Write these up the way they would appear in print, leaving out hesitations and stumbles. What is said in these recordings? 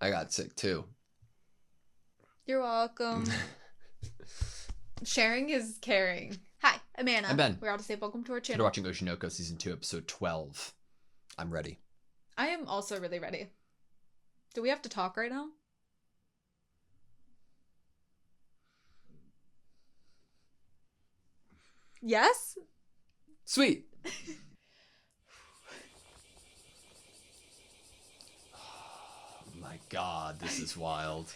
I got sick too. You're welcome. Sharing is caring. Hi, I'm Anna. I'm Ben. We're AutoSave. Welcome to our You're channel. watching Oshi No Ko Season 2, Episode 12. I'm ready. I am also really ready. Do we have to talk right now? Yes? Sweet. Oh my god, this is wild.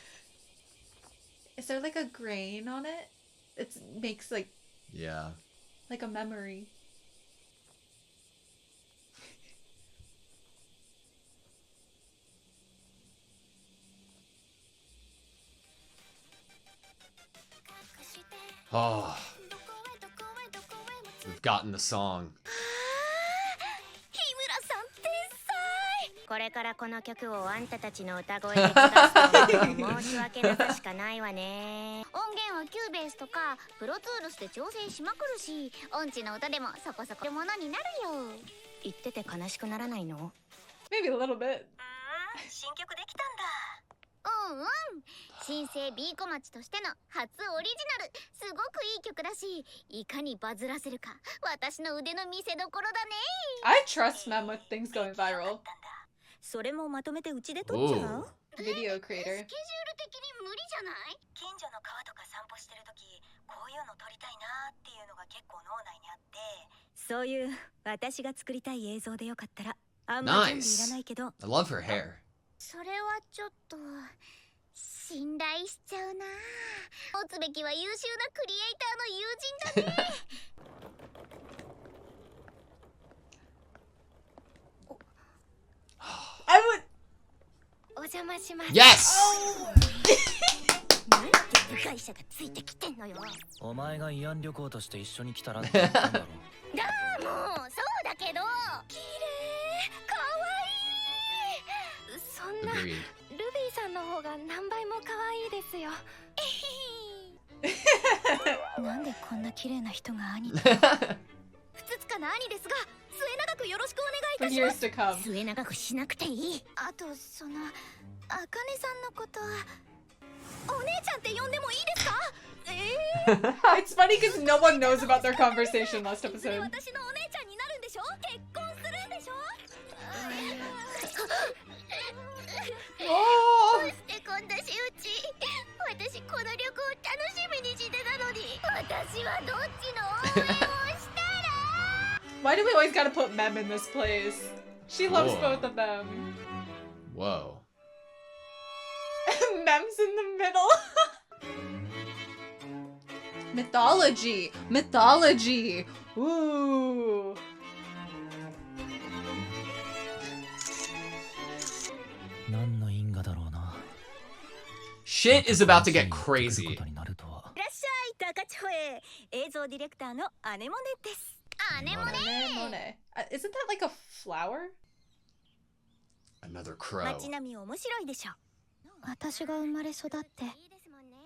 Is there like a grain on it? It makes like Yeah. a memory. Oh. We've gotten the song. これからこの曲をあんたたちの歌声で下すと申し訳なさしかないわね。音源はキューベースとかプロツールスで調整しまくるし、音痴の歌でもそこそこものになるよ。言ってて悲しくならないの？ Maybe a little bit. 新曲できたんだ。うんうん。新生 B 小町としての初オリジナル。すごくいい曲だし、いかにバズらせるか私の腕の見せ所だね。 I trust Mem with things going viral. それもまとめてうちで撮っちゃう？ Video creator. スケジュール的に無理じゃない？近所の川とか散歩してるとき、こういうの撮りたいなっていうのが結構脳内にあって、そういう私が作りたい映像でよかったら、あんま準備いらないけど。 I love her hair. それはちょっと信頼しちゃうな。持つべきは優秀なクリエイターの友人だね。I would. お邪魔します。 Yes! なんて部外者がついてきてんのよ。お前が慰安旅行として一緒に来たらって言ったんだろ。もうそうだけど。綺麗、可愛い。そんな Agreed. ルビーさんの方が何倍も可愛いですよ。なんでこんな綺麗な人が兄と。ふつつかな兄ですが、末永くよろしくお願いい For たしま years す。 to come. 末永くしなくていい。あとそのあかねさんのことはお姉ちゃんって呼んでもいいですか？It's funny because no one knows about their conversation last いずれ episode. 私のお姉ちゃんになるんでしょ？結婚するんでしょ？ Oh! そしてこんな仕打ち。私この旅行楽しみにしてたのに、私はどっちの応援をしたら？ Why do we always gotta put Mem in this place? She loves Whoa. both of them. Whoa. Mem's in the middle. Mythology. Mythology. Ooh. Shit is about to get crazy. いらっしゃい、高千穂へ。映像ディレクターのアネモネです。アネモネ。 Anemone. Isn't that like a flower? Another crow. 街並み面白いでしょ。私が生まれ育って、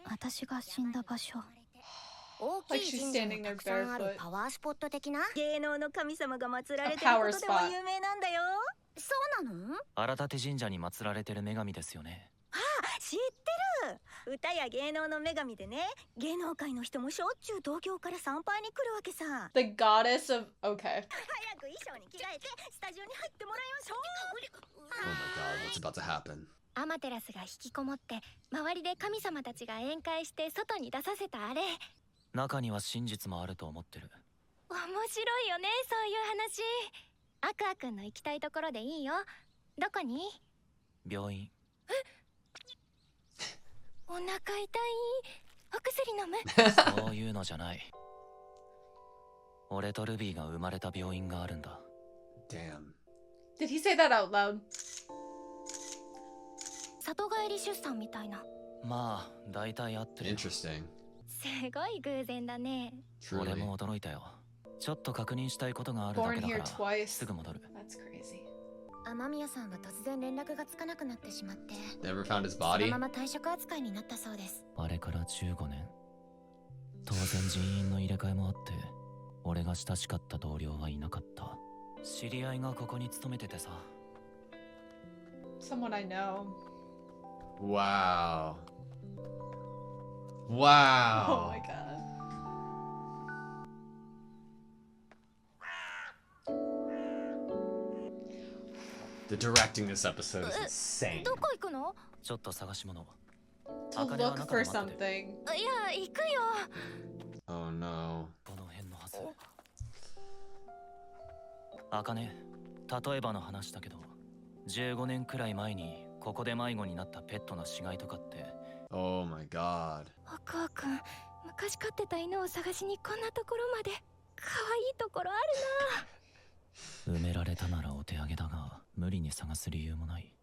私が死んだ場所。大きい神社もたくさんあるパワースポット的な。芸能の神様が祀られてることでも有名なんだよ。そうなの？荒立神社に祀られてる女神ですよね。あ、知ってる。歌や芸能の女神でね、芸能界の人もしょっちゅう東京から参拝に来るわけさ。 The goddess of... Okay. 早く衣装に着替えてスタジオに入ってもらいましょう。 Oh my god, what's about to happen? アマテラスが引きこもって周りで神様たちが宴会して外に出させたあれ。中には真実もあると思ってる。面白いよね、そういう話。アクアくんの行きたいところでいいよ。どこに？病院。お腹痛い。お薬飲む？そういうのじゃない。俺とルビーが生まれた病院があるんだ。Damn. Did he say that out loud? 里帰り出産みたいな。まあ、大体合ってるよ。Interesting. すごい偶然だね。俺 Truly. も驚いたよ。ちょっと確認したいことがあるだ Born けだ here から twice. すぐ戻る。 That's crazy. 雨宮さんは突然連絡がつかなくなってしまって、 Never found his その body. まま退職扱いになったそうです。あれから15年。当然人員の入れ替えもあって、俺が親しかった同僚はいなかった。知り合いがここに勤めててさ。Someone I know. Wow. Oh Wow. my god. The directing this episode is insane. どこ行くの？ちょっと探し物。 To look for something. いや、行くよ。 Oh no. この辺のはず。あかね、例えばの話だけど、15年くらい前にここで迷子になったペットの死骸とかって。 Oh my god. おこうくん、昔飼ってた犬を探しにこんなところまで。可愛いところあるな。埋められたならお手上げだが、無理に探す理由もない。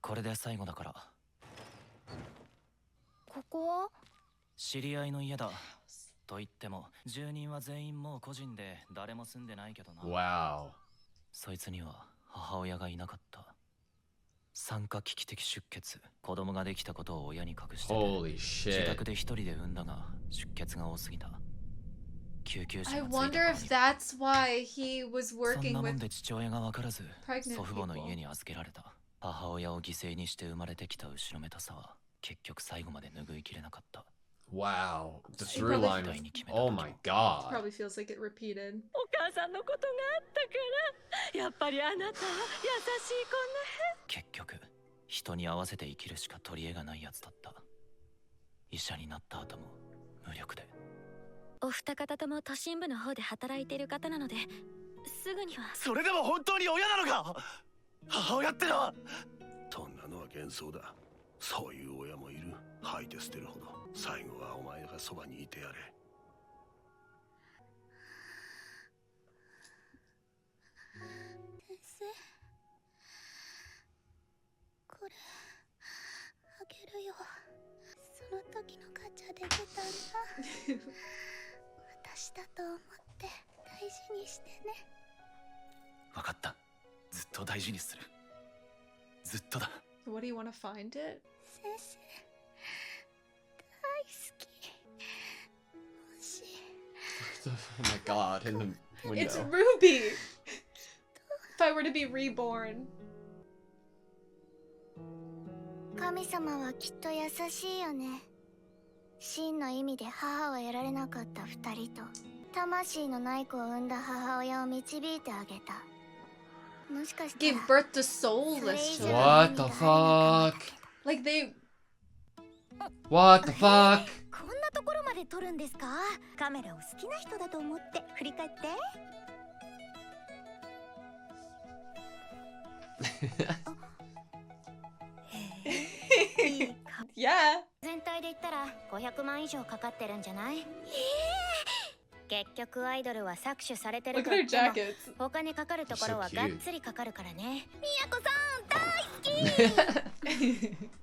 これで最後だから。ここは？知り合いの家だ。と言っても、住人は全員もう個人で誰も住んでないけどな。Wow. そいつには母親がいなかった。酸化危機的出血。子供ができたことを親に隠してて、 Holy 自 shit. 宅で一人で産んだが出血が多すぎた。救急車 I がついて wonder から if に that's why he was そん working なもん with で父親が分からず pregnant 祖父母の people. 家に預けられた。母親を犠牲にして生まれてきた後ろめたさは結局最後まで拭いきれなかった。 Wow. The She through probably- line. Oh my god. Probably feels like it repeated. お母さんのことがあったから。やっぱりあなたは優しい結局人に合わせて生きるしか取り柄がないやつだった。医者になった後も無力で。子ね。お二方とも都心部の方で働いている方なので、すぐには。それでも本当に親なのか？母親ってのは。そんなのは幻想だ。そういう親もいる。吐いて捨てるほど。最後はお前がそばにいてやれ。先生、これあげるよ。その時のガチャで出たんだ。私だと思って大事にしてね。分かった。ずっと大事にする。ずっとだ。 What do you want to find it? 先生、大好き。もし Oh my god. In the It's window. Ruby! If I were to be reborn. 神様はきっと優しいよね。真の意味で母を得られなかった二人と魂のない子を産んだ母親を導いてあげた。もしかした Gave ら birth to soulless それ以上 children. の What 意 the 味があるのかもだ fuck? けど。 Like they. What the fuck? こんなところまで撮るんですか？カメラを好きな人だと思って振り返って。いいか。Yeah. 全体で言ったら500万以上かかってるんじゃない？結局アイドルは搾取されてる Look と at 言 her っても jackets. お金かかるところは So がっ cute. つりかかるからね。みやこさん大好き。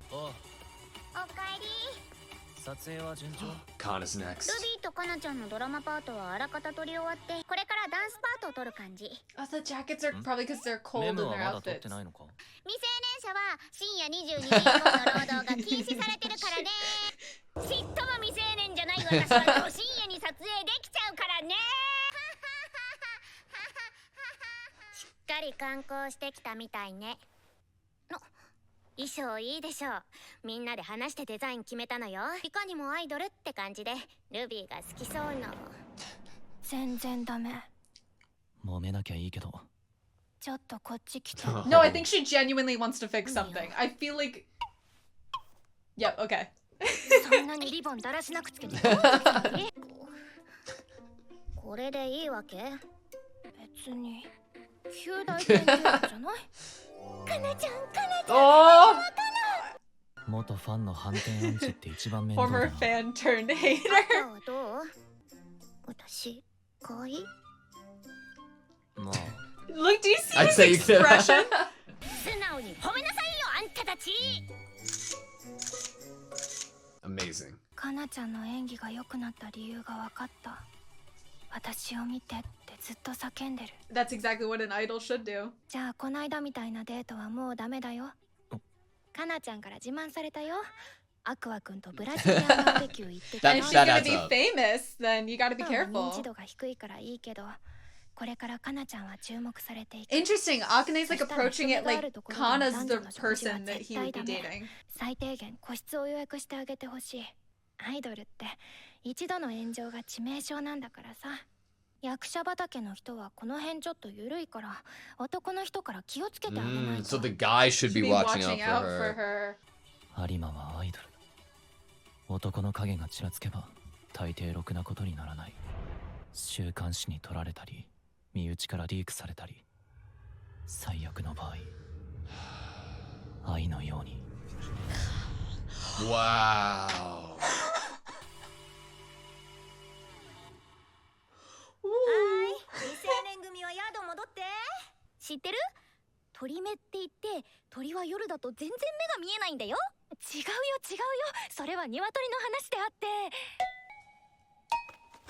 おう、おかえり。撮影は順調？ Kana's ル next. ビーとかなちゃんのドラマパートはあらかた撮り終わって、これからダンスパートを撮る感じ。 Oh, the jackets are probably because they're メ cold in モは their まだ撮って outfits. ないのか？未成年者は深夜22時以降の労働が禁止されてるからね。ちっとも未成年じゃない私はど深夜に撮影できちゃうからね。しっかり観光してきたみたいね。衣装いいでしょう。みんなで話してデザイン決めたのよ。いかにもアイドルって感じでルビーが好きそうな。全然ダメ。揉めなきゃいいけど。ちょっとこっち来て。 No, I think she genuinely wants to fix something. I feel like. Yep, okay. そんなにリボンだらしなくつけてどうする？これでいいわけ？別に旧大研究じゃない？かなちゃん、かなちゃん。 Oh! 元ファンの反転アンチって一番面倒だ Former な。 fan turned hater. 赤はどう？私、可愛い？まあ、 Look, do you see I'd his say you could. expression? 素直に褒めなさいよ、あんたたち。 Amazing. かなちゃんの演技が良くなった理由が分かった。私を見てってずっと叫んでる。 That's exactly what an idol should do. じゃあこないだみたいなデートはもうダメだよ。かなちゃんから自慢されたよ。アクアくんとブラジリアンバーベキュー行ってきた And よ。 if she's That gonna adds be up. famous, then you gotta be 認知 careful. 度が低いからいいけど、これからかなちゃんは注目されていく。 Interesting. Akane's like approaching it like Kana's the person that he would be dating. 最低限個室を予約してあげてほしい。アイドルって一度の炎上が致命傷なんだからさ。役者畑の人はこの辺ちょっと緩いから男の人から気をつけてあげないと。 So the guy should be Should be watching watching out out for for her. her. 有馬はアイドルだ。男の影がちらつけば大抵ろくなことにならない。週刊誌に撮られたり身内からリークされたり、最悪の場合愛のように。 Wow. 未成年組は宿戻って。知ってる？鳥目って言って鳥は夜だと全然目が見えないんだよ。違うよ違うよ、それは鶏の話であって。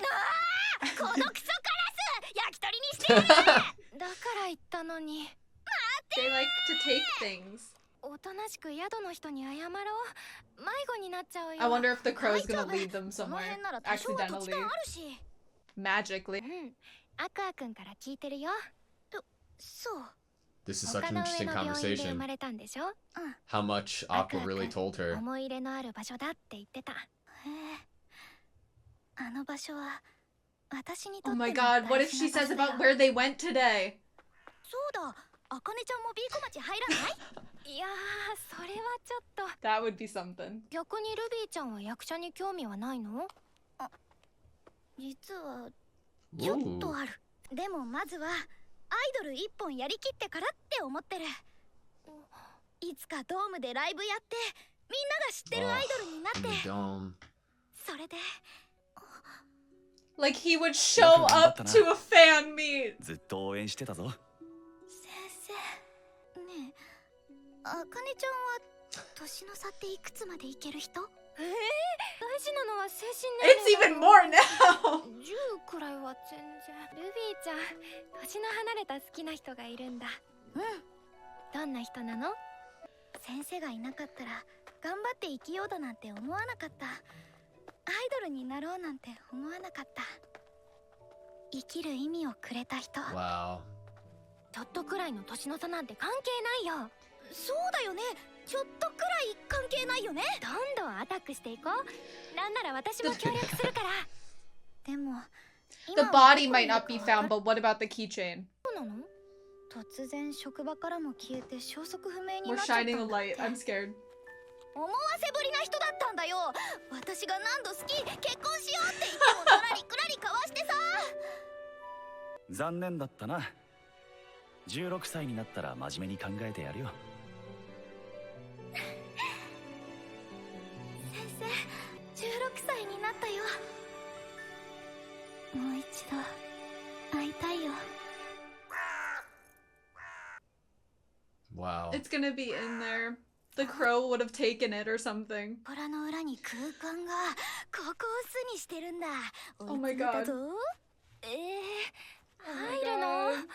ああ、このクソカラス焼き鳥にしてやる。だから言ったのに。 They like to take things. おとなしく宿の人に謝ろう。迷子になっちゃうよ。 I wonder if the crow's gonna lead them この somewhere 辺なら多少は土 accidentally, 地勘あるし。 magically. アクアくんから聞いてるよ。そう。 This is such 丘 an の上 interesting の病院で生 conversation. まれたんでしょ。 How much Aqua really told her. 思い入れのある場所だって言ってた。へえ。あの場所は私にと Oh って my も god, what 大 if 事 she な says 場所だ about よ。 where they went today? そうだ。あかねちゃんもビーコ町入らない？いやー、それはちょっと。 That would be something. 逆にルビーちゃんは役者に興味はないの？あ、実はちょっとある。でもまずはアイドル一本やりきってからって思ってる。いつかドームでライブやってみんなが知ってるアイドルになって、 Dome. それで Like he would show up to a fan meet. ずっと応援してたぞ。先生ねえ、あかねちゃんは年の差っていくつまでいける人？大事なのは精神 It's even more now. 10くらいは全然。ルビーちゃん、年の離れた好きな人がいるんだ。うん。どんな人なの？先生がいなかったら頑張って生きようだなんて思わなかった。アイドルになろうなんて思わなかった。生きる意味をくれた人。 Wow. ちょっとくらいの年の差なんて関係ないよ。そうだよね。ちょっとくらい関係ないよね。どんどんアタックしていこう。なんなら私も協力するから。でも The body might not be found, but what about the keychain? そうなの？突然職場からも消えて消息不明に We're なっちゃったん shining だ a って。 light. I'm scared. 思わせぶりな人だったんだよ。私が何度好き、結婚しようって言ってものらりくらりかわしてさ。残念だったな。16歳になったら真面目に考えてやるよ。先生、16歳になったよ。もう一度会いたいよ。 Wow. It's gonna be in there. The crow would have taken it or something. 空の裏に空間がここを巣にしてるんだ。 Oh my 追い詰めた god. ぞ。Oh my 入るの？ god.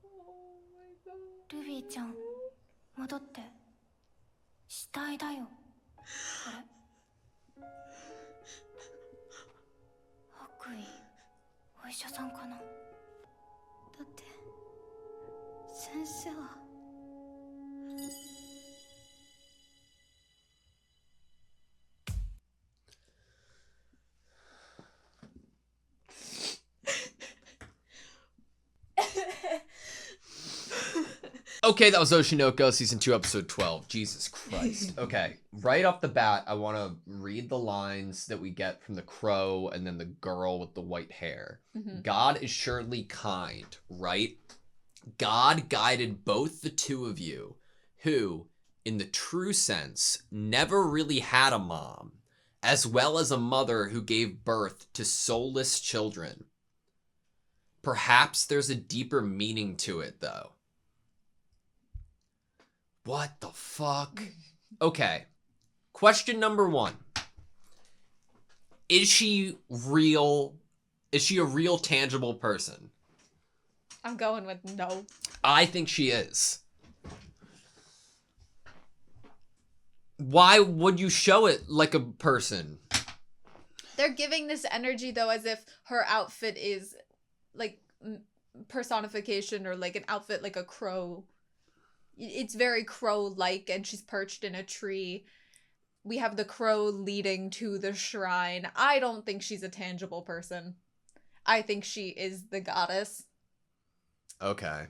Oh my god. ルビーちゃん、戻って。死体だよ。あれ？白衣、お医者さんかな。だって先生は。 Okay, that was Oshi No Ko, Season 2, Episode 12. Jesus Christ. Okay, right off the bat, I want to read the lines that we get from the crow and then the girl with the white hair. God is surely kind, right? God guided both the two of you, who, in the true sense, never really had a mom, as well as a mother who gave birth to soulless children. Perhaps there's a deeper meaning to it, though. What the fuck? Okay. Question number 1. Is she real? Is she a real tangible person? I'm going with no. I think she is. Why would you show it like a person? They're giving this energy though as if her outfit is like personification or like an outfit like a crow. It's very crow-like, and she's perched in a tree. We have the crow leading to the shrine. I don't think she's a tangible person. I think she is the goddess. Okay.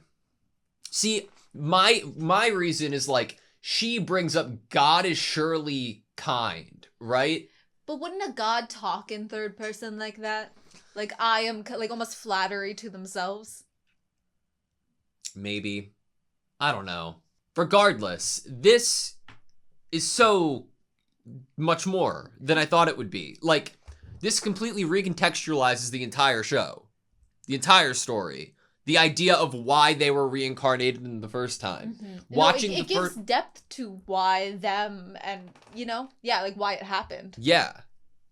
See, my reason is like, she brings up God is surely kind, right? But wouldn't a god talk in third person like that? Like, I am, like, almost flattery to themselves? Maybe. I don't know. Regardless, this is so much more than I thought it would be. Like, this completely recontextualizes the entire show. The entire story. The idea of why they were reincarnated in the first time. Mm-hmm. Watching it gives depth to why them and, yeah, like why it happened. Yeah.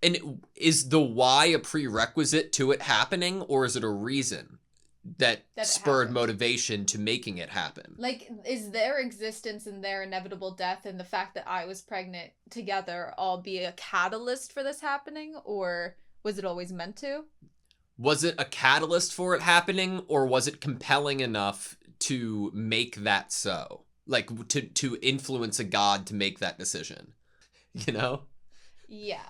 And is the why a prerequisite to it happening, or is it a reason that spurred happened. motivation to making it happen? Like, is their existence and their inevitable death and the fact that I was pregnant together all be a catalyst for this happening, or was it always meant to? Was it a catalyst for it happening, or was it compelling enough to make that so? Like, to influence a god to make that decision, you know? Yeah.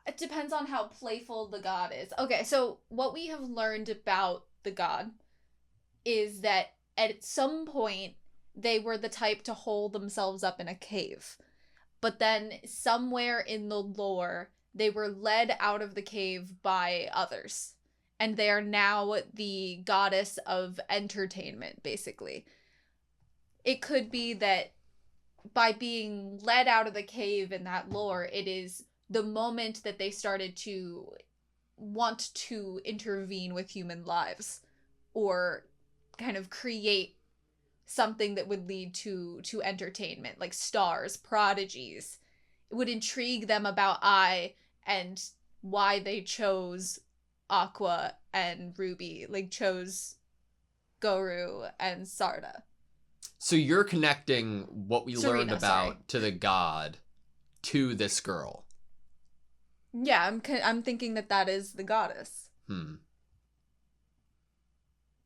It depends on how playful the god is. Okay, so what we have learned about the god is that at some point they were the type to hole themselves up in a cave. But then somewhere in the lore, they were led out of the cave by others. And they are now the goddess of entertainment, basically. It could be that by being led out of the cave in that lore, it is the moment that they started to want to intervene with human lives or kind of create something that would lead to entertainment, like stars, prodigies. It would intrigue them about and why they chose Aqua and Ruby, like chose Goru and Sarda. So you're connecting what we learned about sorry. to the god to this girl. Yeah, I'm thinking that is the goddess.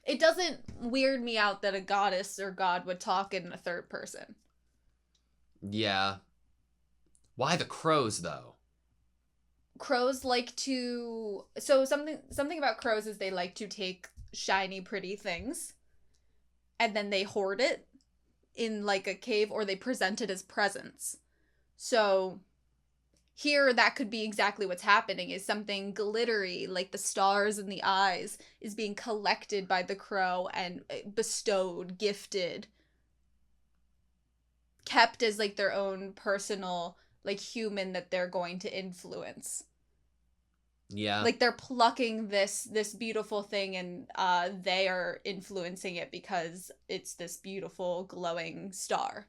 It doesn't weird me out that a goddess or god would talk in a third person. Yeah. Why the crows, though? Crows like to... So something about crows is they like to take shiny, pretty things, and then they hoard it in, like, a cave, or they present it as presents. So here, that could be exactly what's happening, is something glittery, like the stars in the eyes, is being collected by the crow and bestowed, gifted, kept as, like, their own personal, like, human that they're going to influence. Yeah. Like, they're plucking this beautiful thing, and they are influencing it because it's this beautiful, glowing star.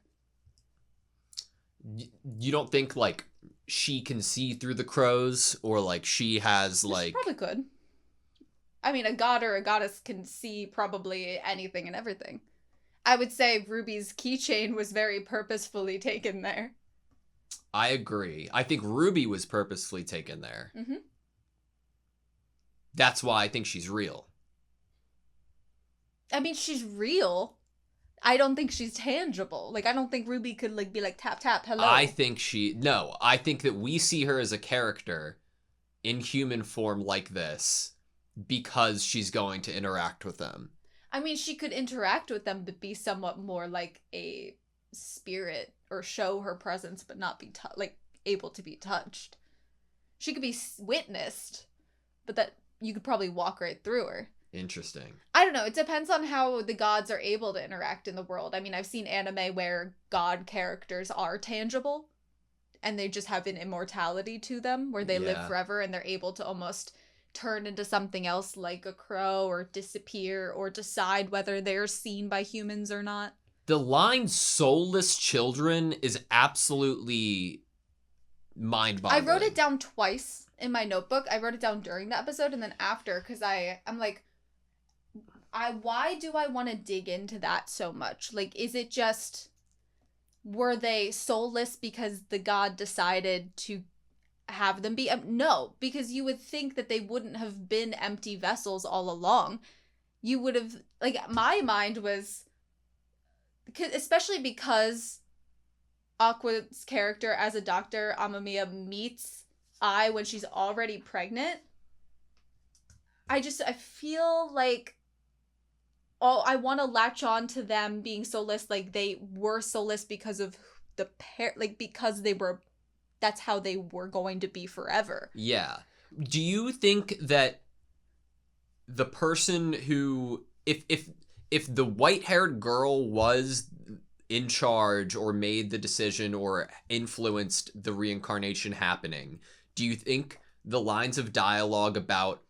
You don't think, like, she can see through the crows, or, like, she has, like... She probably could. I mean, a god or a goddess can see probably anything and everything. I would say Ruby's keychain was very purposefully taken there. I agree. I think Ruby was purposefully taken there. Mm-hmm. That's why I think she's real. I mean, she's real. I don't think she's tangible. Like, I don't think Ruby could, like, be like, tap, tap, hello. I think that we see her as a character in human form like this because she's going to interact with them. I mean, she could interact with them, but be somewhat more like a spirit, or show her presence, but not be, able to be touched. She could be witnessed, but that you could probably walk right through her. Interesting. I don't know. It depends on how the gods are able to interact in the world. I mean, I've seen anime where god characters are tangible and they just have an immortality to them where they live forever and they're able to almost turn into something else like a crow, or disappear, or decide whether they're seen by humans or not. The line soulless children is absolutely mind-boggling. I wrote it down twice in my notebook. I wrote it down during the episode and then after, because I'm like, why do I want to dig into that so much? Like, is it just, were they soulless because the god decided to have them be no, because you would think that they wouldn't have been empty vessels all along. You would have, like, my mind was, especially because Aqua's character as a doctor, Amamiya, meets Ai when she's already pregnant. I feel like I want to latch on to them being soulless, like they were soulless because of the because they were, that's how they were going to be forever. Yeah. Do you think that the person who, if the white-haired girl was in charge or made the decision or influenced the reincarnation happening, do you think the lines of dialogue about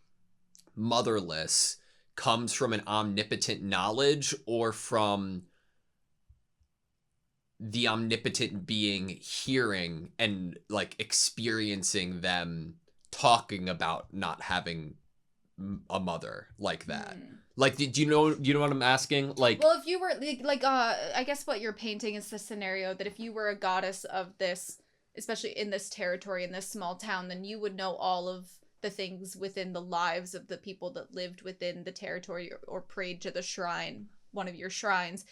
motherless comes from an omnipotent knowledge or from the omnipotent being hearing and like experiencing them talking about not having a mother like that? Like, do you know what I'm asking? Like, well, if you were I guess what you're painting is the scenario that if you were a goddess of this, especially in this territory, in this small town, then you would know all of the things within the lives of the people that lived within the territory or prayed to the shrine, one of your shrines,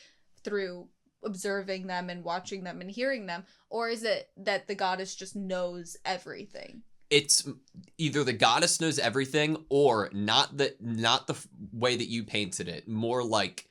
through observing them and watching them and hearing them. Or is it that the goddess just knows everything? It's either the goddess knows everything or not the way that you painted it. More like,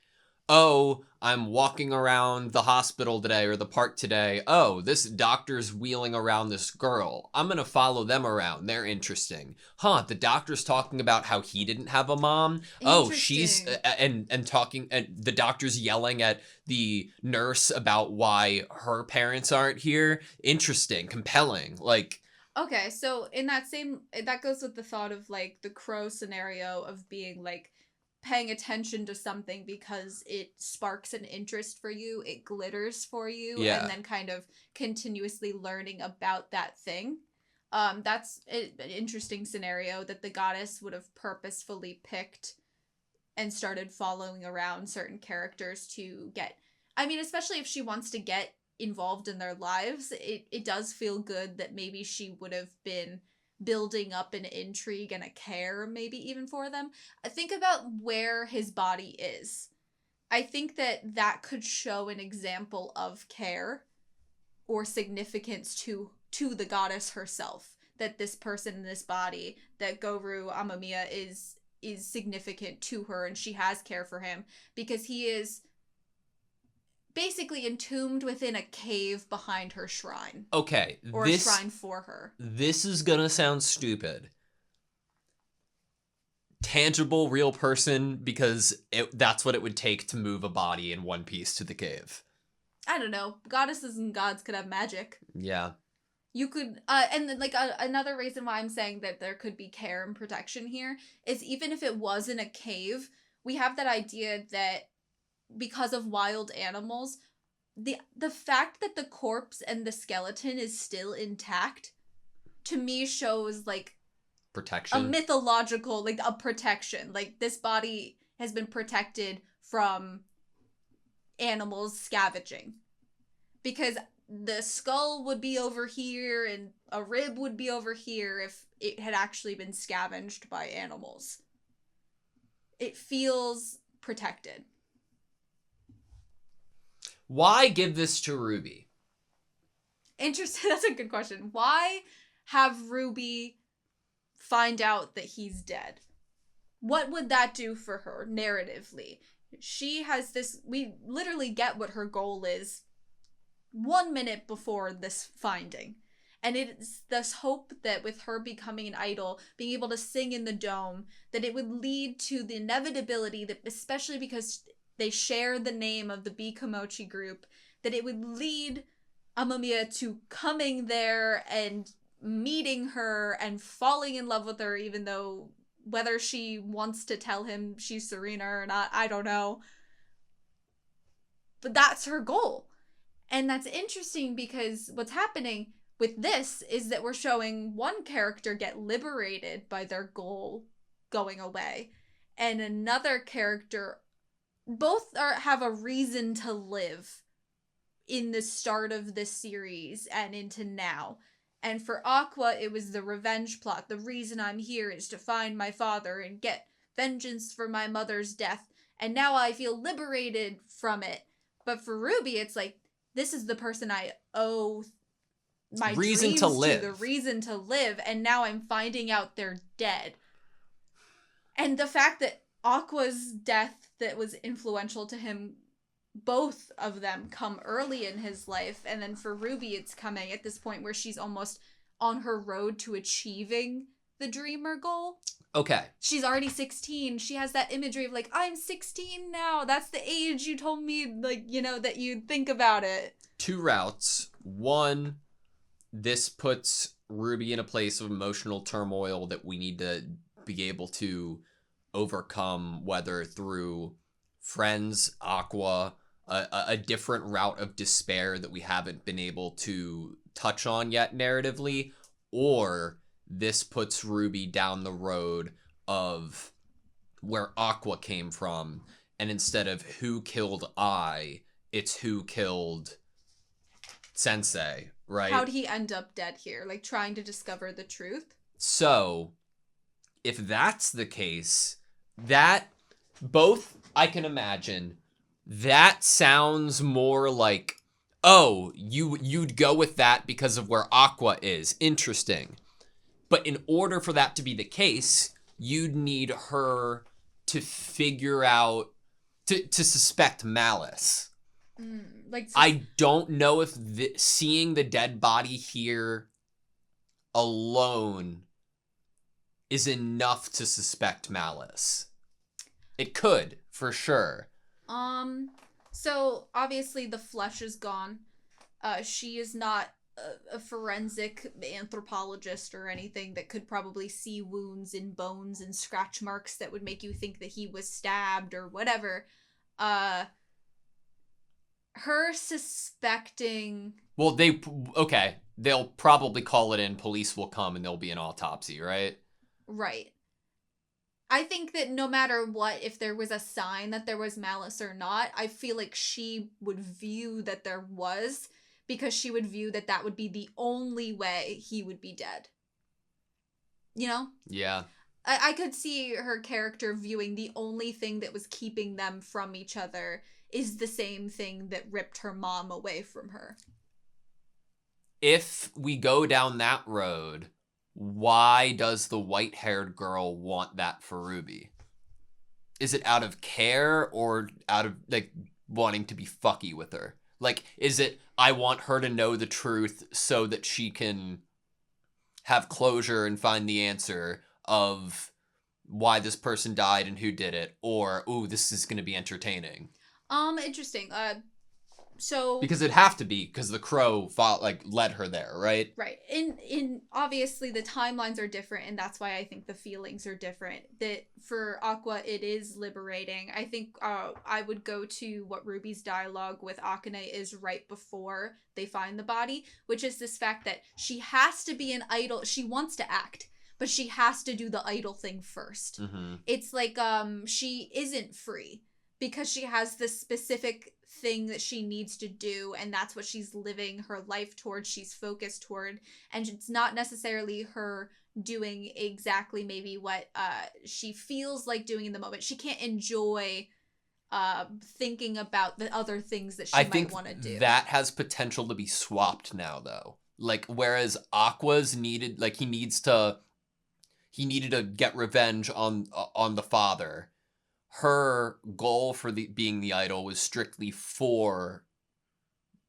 oh, I'm walking around the hospital today or the park today. Oh, this doctor's wheeling around this girl. I'm going to follow them around. They're interesting. Huh, the doctor's talking about how he didn't have a mom. Oh, she's and talking, and the doctor's yelling at the nurse about why her parents aren't here. Interesting, compelling. Like, okay, so in that goes with the thought of like the crow scenario of being like paying attention to something because it sparks an interest for you, it glitters for you, and then kind of continuously learning about that thing. That's an interesting scenario that the goddess would have purposefully picked and started following around certain characters to get, I mean, especially if she wants to get involved in their lives, it does feel good that maybe she would have been building up an intrigue and a care maybe even for them. Think about where his body is. I think that could show an example of care or significance to the goddess herself, that this person in this body, that Goru Amamiya is significant to her and she has care for him because he is basically entombed within a cave behind her shrine. Okay. Or a shrine for her. This is gonna sound stupid. Tangible, real person, because that's what it would take to move a body in one piece to the cave. I don't know. Goddesses and gods could have magic. Yeah. You could, and then, like, another reason why I'm saying that there could be care and protection here is even if it was in a cave, we have that idea that because of wild animals, the fact that the corpse and the skeleton is still intact, to me shows, like, protection. A mythological, like, a protection. Like, this body has been protected from animals scavenging. Because the skull would be over here and a rib would be over here if it had actually been scavenged by animals. It feels protected. Why give this to Ruby? Interesting. That's a good question. Why have Ruby find out that he's dead? What would that do for her narratively? She has this, we literally get what her goal is 1 minute before this finding. And it's this hope that with her becoming an idol, being able to sing in the dome, that it would lead to the inevitability that, especially because they share the name of the Bikomochi group, that it would lead Amamiya to coming there and meeting her and falling in love with her, even though whether she wants to tell him she's Serena or not, I don't know. But that's her goal. And that's interesting because what's happening with this is that we're showing one character get liberated by their goal going away, and another character, both have a reason to live in the start of this series and into now. And for Aqua, it was the revenge plot. The reason I'm here is to find my father and get vengeance for my mother's death. And now I feel liberated from it. But for Ruby, it's like, this is the person I owe my reason dreams to live. the reason to live. And now I'm finding out they're dead. And the fact that Aqua's death that was influential to him, both of them come early in his life, and then for Ruby it's coming at this point where she's almost on her road to achieving the dreamer goal. Okay. She's already 16. She has that imagery of like, I'm 16 now. That's the age you told me, like, you know, that you'd think about it. 2 routes. 1, this puts Ruby in a place of emotional turmoil that we need to be able to overcome, whether through friends, Aqua, a different route of despair that we haven't been able to touch on yet narratively, or this puts Ruby down the road of where Aqua came from, and instead of who killed I, it's who killed Sensei, right? How'd he end up dead here? Like, trying to discover the truth? So, if that's the case, that both I can imagine, that sounds more like, oh, you'd go with that because of where Aqua is. Interesting. But in order for that to be the case, you'd need her to figure out, to suspect malice. I don't know if seeing the dead body here alone is enough to suspect malice. It could, for sure. So obviously the flesh is gone. She is not a forensic anthropologist or anything that could probably see wounds in bones and scratch marks that would make you think that he was stabbed or whatever. Her suspecting... Well, they'll probably call it in, police will come, and there'll be an autopsy, right? Right. I think that no matter what, if there was a sign that there was malice or not, I feel like she would view that there was, because she would view that that would be the only way he would be dead. You know? Yeah. I could see her character viewing the only thing that was keeping them from each other is the same thing that ripped her mom away from her. If we go down that road, why does the white-haired girl want that for Ruby? Is it out of care or out of, like, wanting to be fucky with her? Like, is it, I want her to know the truth so that she can have closure and find the answer of why this person died and who did it? Or, ooh, this is going to be entertaining. Interesting. So because it'd have to be, because the crow led her there, right? Right. In obviously the timelines are different, and that's why I think the feelings are different. That for Aqua it is liberating. I think I would go to what Ruby's dialogue with Akane is right before they find the body, which is this fact that she has to be an idol. She wants to act, but she has to do the idol thing first. Mm-hmm. It's like she isn't free because she has this specific thing that she needs to do, and that's what she's living her life towards, she's focused toward, and it's not necessarily her doing exactly maybe what she feels like doing in the moment. She can't enjoy thinking about the other things that she might want to do. That has potential to be swapped now, though. Like, whereas Aqua's needed, like, he needed to get revenge on the father. Her goal for being the idol was strictly for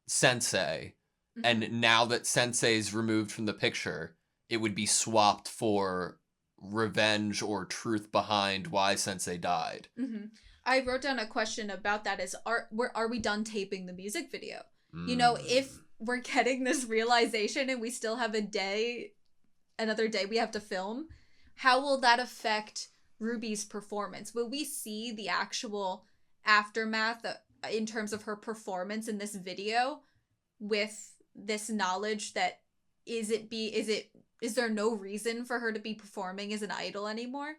Sensei. Mm-hmm. And now that Sensei's removed from the picture, it would be swapped for revenge or truth behind why Sensei died. Mm-hmm. I wrote down a question about that is, are we done taping the music video? You know, if we're getting this realization and we still have another day we have to film, how will that affect Ruby's performance? Will we see the actual aftermath in terms of her performance in this video with this knowledge that is there no reason for her to be performing as an idol anymore?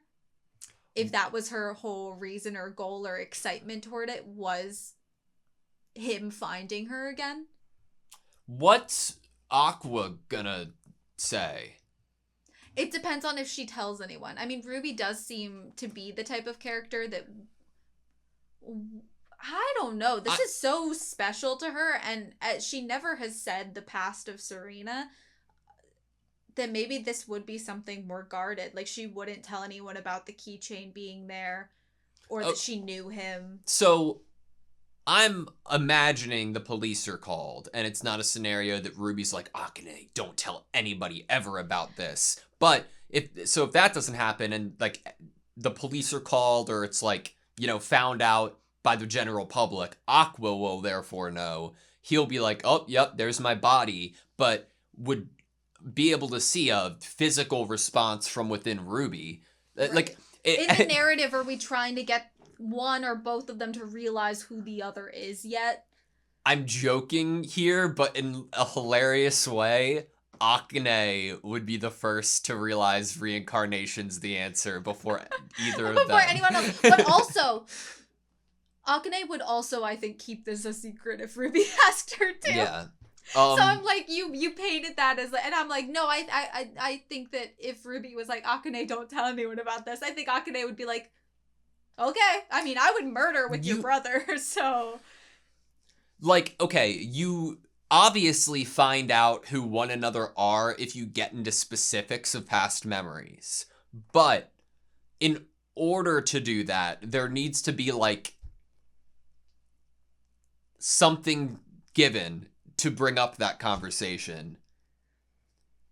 If that was her whole reason or goal or excitement toward it, was him finding her again? What's Aqua gonna say. It depends on if she tells anyone. I mean, Ruby does seem to be the type of character that... I don't know. This is so special to her, and she never has said the past of Serena. Then maybe this would be something more guarded. Like, she wouldn't tell anyone about the keychain being there, or that she knew him. So, I'm imagining the police are called, and it's not a scenario that Ruby's like, Akane, don't tell anybody ever about this. But, if that doesn't happen, and, like, the police are called, or it's, like, you know, found out by the general public, Aqua will therefore know. He'll be like, oh, yep, there's my body, but would be able to see a physical response from within Ruby. Right. Like, in the narrative, are we trying to get one or both of them to realize who the other is yet? I'm joking here, but in a hilarious way, Akane would be the first to realize reincarnation's the answer before either of them. Before anyone else. But also, Akane would also, I think, keep this a secret if Ruby asked her to. Yeah. So I'm like, you painted that as, and I'm like, no, I think that if Ruby was like, Akane, don't tell anyone about this, I think Akane would be like, okay. I mean, I would murder with your brother, so. Like, okay, you obviously find out who one another are if you get into specifics of past memories. But in order to do that, there needs to be, like, something given to bring up that conversation.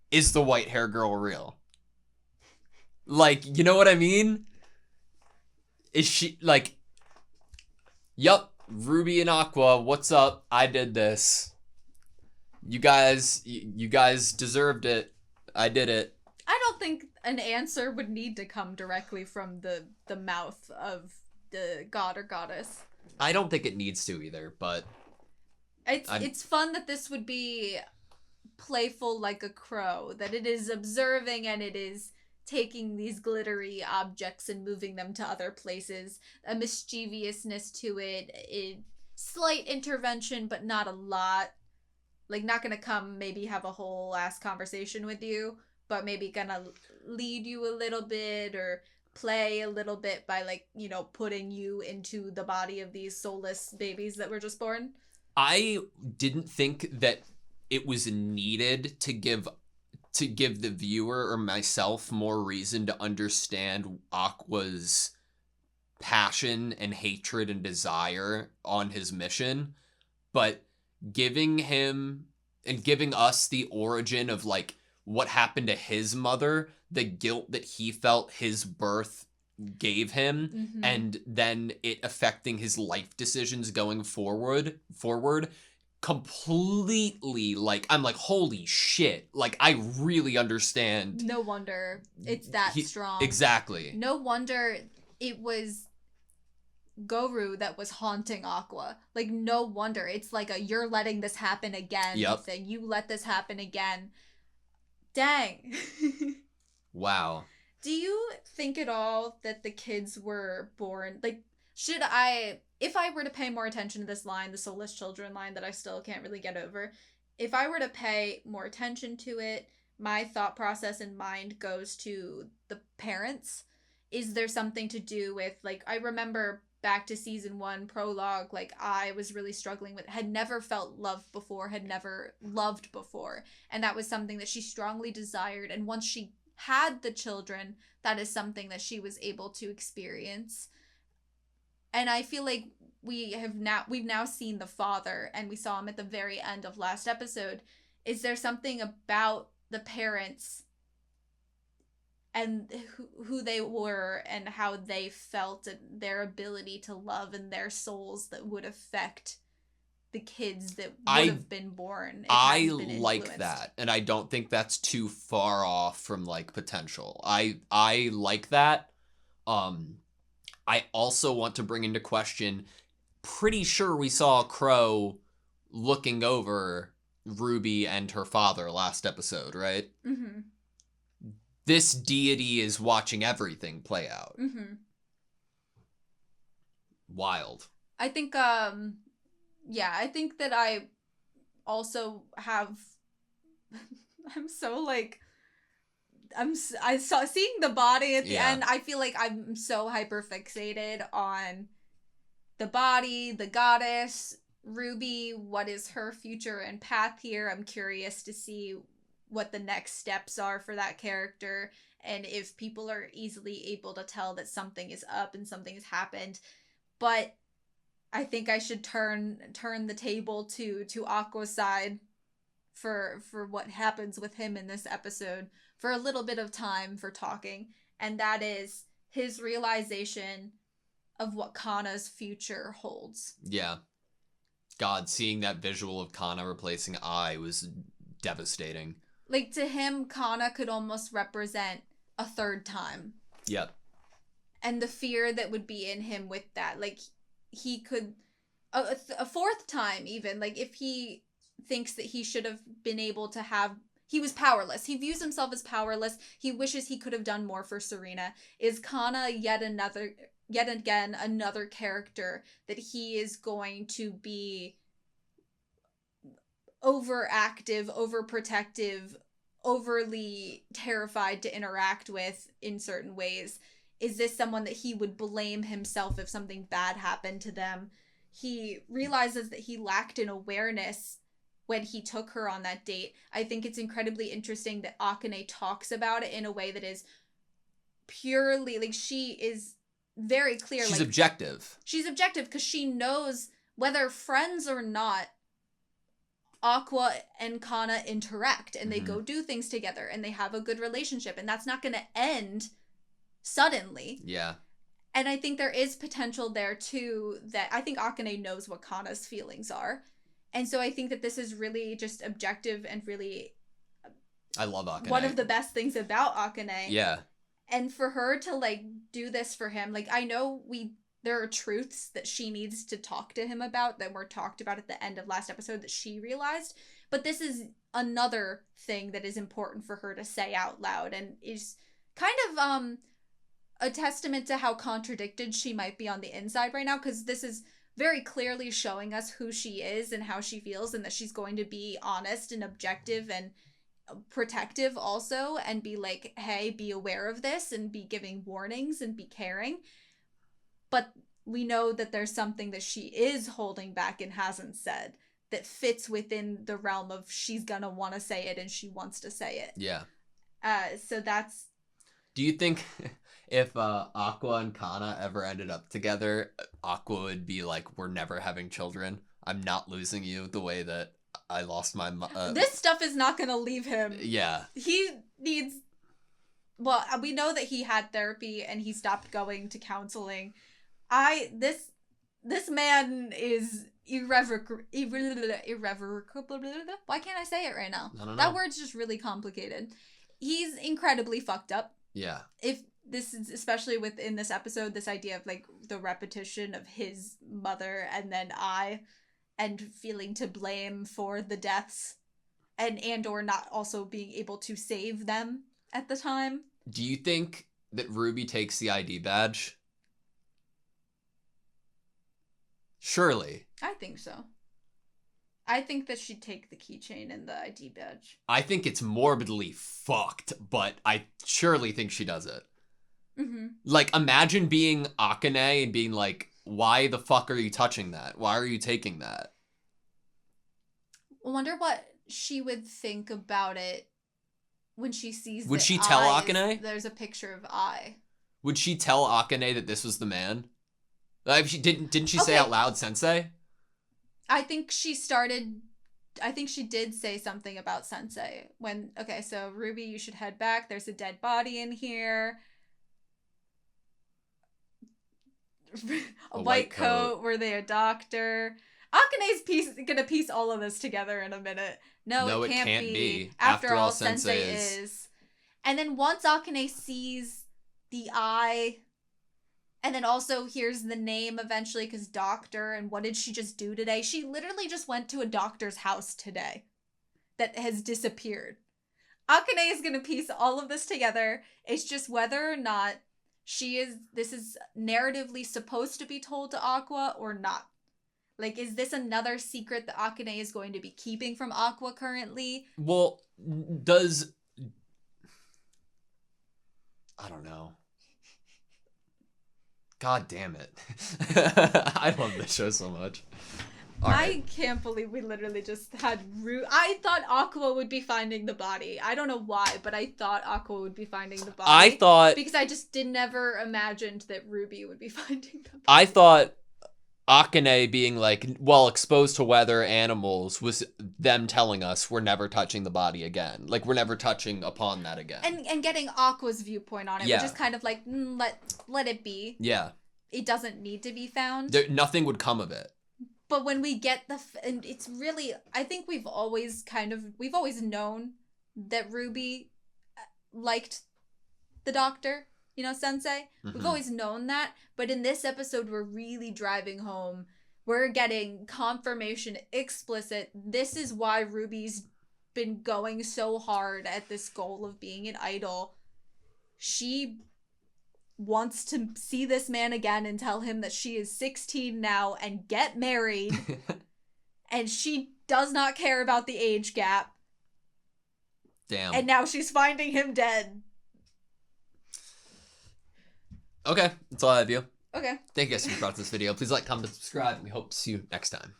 Is the white hair girl real? Like, you know what I mean? Is she, like, yup, Ruby and Aqua, what's up? I did this. You guys deserved it. I did it. I don't think an answer would need to come directly from the mouth of the god or goddess. I don't think it needs to either, but it's fun that this would be playful like a crow, that it is observing and it is taking these glittery objects and moving them to other places. A mischievousness to it, slight intervention, but not a lot. Like, not gonna come maybe have a whole ass conversation with you, but maybe gonna lead you a little bit or play a little bit by, like, you know, putting you into the body of these soulless babies that were just born. I didn't think that it was needed to give the viewer or myself more reason to understand Aqua's passion and hatred and desire on his mission, but giving him and giving us the origin of, like, what happened to his mother, the guilt that he felt his birth gave him, and then it affecting his life decisions going forward completely, like, I'm like, holy shit, like, I really understand. No wonder it's that strong. Exactly. No wonder it was Goru that was haunting Aqua. Like, no wonder. It's like you're letting this happen again. Yep. Then you let this happen again. Dang. Wow. Do you think at all that the kids were born, like, if I were to pay more attention to this line, the soulless children line that I still can't really get over, if I were to pay more attention to it, my thought process and mind goes to the parents. Is there something to do with, like, I remember back to season 1 prologue, like, I was really struggling with, had never felt love before, had never loved before, and that was something that she strongly desired, and once she had the children, that is something that she was able to experience. And I feel like we've now seen the father, and we saw him at the very end of last episode. Is there something about the parents and who they were and how they felt and their ability to love and their souls that would affect the kids that would have been born? I like that, and I don't think that's too far off from, like, potential. I like that. I also want to bring into question, pretty sure we saw Crow looking over Ruby and her father last episode, right? Mm-hmm. This deity is watching everything play out. Mm-hmm. Wild. I think, yeah, I think that I also have I'm so like I saw seeing the body at the end. I feel like I'm so hyper fixated on the body, the goddess, Ruby. What is her future and path here? I'm curious to see what the next steps are for that character, and if people are easily able to tell that something is up and something has happened. But I think I should turn the table to Aqua's side for what happens with him in this episode for a little bit of time for talking, and that is his realization of what Kana's future holds. Yeah. God, seeing that visual of Kana replacing Ai was devastating. Like, to him, Kana could almost represent a third time. Yep. And the fear that would be in him with that. Like, he could... A fourth time, even. Like, if he thinks that he should have been able to have... He was powerless. He views himself as powerless. He wishes he could have done more for Serena. Is Kana yet again another character that he is going to be overactive, overprotective, overly terrified to interact with in certain ways? Is this someone that he would blame himself if something bad happened to them? He realizes that he lacked an awareness when he took her on that date. I think it's incredibly interesting that Akane talks about it in a way that is purely, like, she is very clear. She's like, objective. She's objective because she knows whether friends or not, Aqua and Kana interact and they go do things together and they have a good relationship, and that's not going to end suddenly. Yeah. And I think there is potential there too, that I think Akane knows what Kana's feelings are. And so I think that this is really just objective and really... I love Akane. One of the best things about Akane. Yeah. And for her to, like, do this for him, like, I know there are truths that she needs to talk to him about that were talked about at the end of last episode that she realized, but this is another thing that is important for her to say out loud, and is kind of a testament to how contradicted she might be on the inside right now, because this is very clearly showing us who she is and how she feels, and that she's going to be honest and objective and protective also, and be like, hey, be aware of this, and be giving warnings and be caring. But we know that there's something that she is holding back and hasn't said that fits within the realm of she's gonna want to say it and she wants to say it. Yeah. So that's... Do you think if Aqua and Kana ever ended up together, Aqua would be like, we're never having children? I'm not losing you the way that I lost my... This stuff is not gonna leave him. Yeah. He needs... Well, we know that he had therapy and he stopped going to counseling. This man is irrevocable. Why can't I say it right now? I don't know. That word's just really complicated. He's incredibly fucked up. Yeah. If this is, especially within this episode, this idea of, like, the repetition of his mother and then and feeling to blame for the deaths and or not also being able to save them at the time. Do you think that Ruby takes the ID badge? Surely. I think so. I think that she'd take the keychain and the ID badge. I think it's morbidly fucked, but I surely think she does it. Mm-hmm. Like, imagine being Akane and being like, why the fuck are you touching that? Why are you taking that? I wonder what she would think about it when she sees Would that she tell Ai Akane? There's a picture of Ai. Would she tell Akane that this was the man? Like, didn't she say Okay. out loud Sensei? I think she did say something about Sensei when, okay, so Ruby, you should head back. There's a dead body in here. a white coat. Were they a doctor? Akane's gonna piece all of this together in a minute. No, it can't be. After all, Sensei is. And then once Akane sees the eye, and then also hears the name eventually, because doctor, and what did she just do today? She literally just went to a doctor's house today that has disappeared. Akane is gonna piece all of this together. It's just whether or not this is narratively supposed to be told to Aqua or not. Like, is this another secret that Akane is going to be keeping from Aqua currently? Well, I don't know. God damn it. I love this show so much. All right. I can't believe we literally just had I thought Aqua would be finding the body. I don't know why, but I thought Aqua would be finding the body. I thought... Because I just never imagined that Ruby would be finding the body. I thought Akane being like, well, exposed to weather, animals, was them telling us we're never touching the body again. Like, we're never touching upon that again. And getting Aqua's viewpoint on it, Yeah. which is kind of like, let it be. Yeah. It doesn't need to be found. Nothing would come of it. But when we get and it's really, I think we've always known that Ruby liked the doctor, Sensei. Mm-hmm. We've always known that. But in this episode, we're really driving home. We're getting confirmation, explicit. This is why Ruby's been going so hard at this goal of being an idol. She wants to see this man again and tell him that she is 16 now and get married. And she does not care about the age gap. Damn. And now she's finding him dead. Okay, that's all I have you. Okay. Thank you guys for watching this video. Please like, comment, subscribe, and we hope to see you next time.